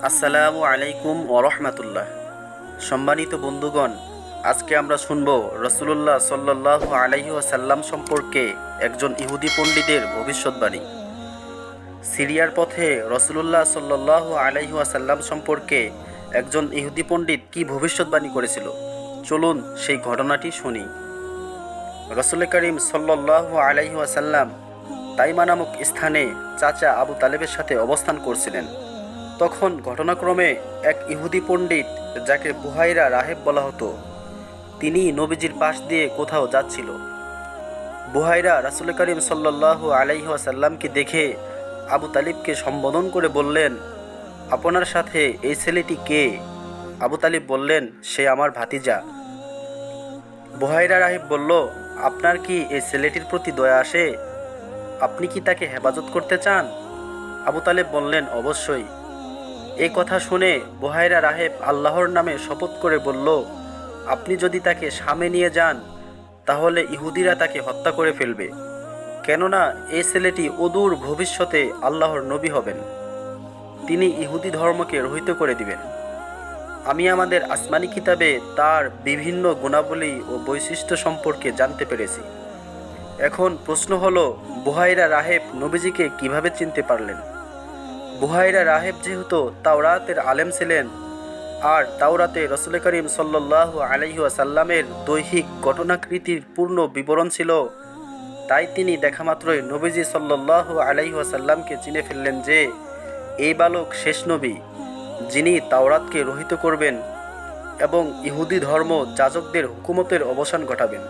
আসসালামু আলাইকুম ওয়া রাহমাতুল্লাহ। সম্মানিত বন্ধুগণ, আজকে আমরা শুনব রাসূলুল্লাহ সাল্লাল্লাহু আলাইহি ওয়াসাল্লাম সম্পর্কে একজন ইহুদি পণ্ডিতের ভবিষ্যৎবাণী। সিরিয়ার পথে রাসূলুল্লাহ সাল্লাল্লাহু আলাইহি ওয়াসাল্লাম সম্পর্কে একজন ইহুদি পণ্ডিত কি ভবিষ্যৎবাণী করেছিল, চলুন সেই ঘটনাটি শুনি। রাসূল করিম সাল্লাল্লাহু আলাইহি ওয়াসাল্লাম তাইমা নামক স্থানে চাচা আবু তালেবের সাথে অবস্থান করছিলেন। তখন ঘটনাক্রমে এক ইহুদি পণ্ডিত, যাকে বুহাইরা রাহেব বলা হতো, তিনি নবীজির পাশ দিয়ে কোথাও যাচ্ছিল। বুহাইরা রাসূল করিম সাল্লাল্লাহু আলাইহি ওয়াসাল্লামকে দেখে আবু তালিবকে সম্বোধন করে বললেন, আপনার সাথে এই ছেলেটি কে? আবু তালিব বললেন, সে আমার ভাতিজা। বুহাইরা রাহেব বলল, আপনার কি এই ছেলেটির প্রতি দয়া আসে? আপনি কি তাকে হেফাজত করতে চান? আবু তালেব বললেন, অবশ্যই। এই কথা শুনে বুহাইরা রাহেব আল্লাহর নামে শপথ করে বলল, আপনি যদি তাকে শামে নিয়ে যান তাহলে ইহুদিরা তাকে হত্যা করে ফেলবে, কেননা এই ছেলেটি অদূর ভবিষ্যতে আল্লাহর নবী হবেন। তিনি ইহুদি ধর্মকে রহিত করে দিবেন। আমি আমাদের আসমানি কিতাবে তার বিভিন্ন গুণাবলী ও বৈশিষ্ট্য সম্পর্কে জানতে পেরেছি। এখন প্রশ্ন হলো, বুহাইরা রাহেব নবীজিকে কিভাবে চিনতে পারলেন? বুহাইরা রাহেব যেহেতু তাওরাতের আলেম ছিলেন, আর তাওরাতে রাসূল করিম সাল্লাল্লাহু আলাইহি ওয়াসাল্লামের দৈহিক ঘটনাকৃতির পূর্ণ বিবরণ ছিল, তাই তিনি দেখামাত্রই নবীজি সাল্লাল্লাহু আলাইহি ওয়াসাল্লামকে চিনে ফেললেন যে এই বালক শেষ নবী, যিনি তাওরাতকে রহিত করবেন এবং ইহুদি ধর্ম যাজকদের হুকুমতের অবসান ঘটাবেন।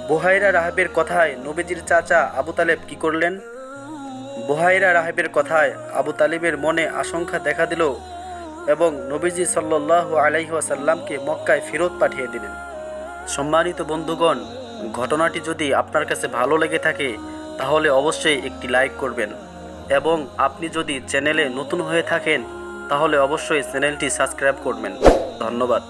বুহাইরা রাহেবের কথায় নবীজির চাচা আবু তালেব কি করলেন? বুহাইরা রাহেবের কথায় আবু তালিবের মনে আশঙ্কা দেখা দিল এবং নবীজি সাল্লাল্লাহু আলাইহি ওয়াসাল্লামকে মক্কায় ফেরত পাঠিয়ে দিলেন। সম্মানিত বন্ধুগণ, ঘটনাটি যদি আপনার কাছে ভালো লেগে থাকে তাহলে অবশ্যই একটি লাইক করবেন, এবং আপনি যদি চ্যানেলে নতুন হয়ে থাকেন তাহলে অবশ্যই চ্যানেলটি সাবস্ক্রাইব করবেন। ধন্যবাদ।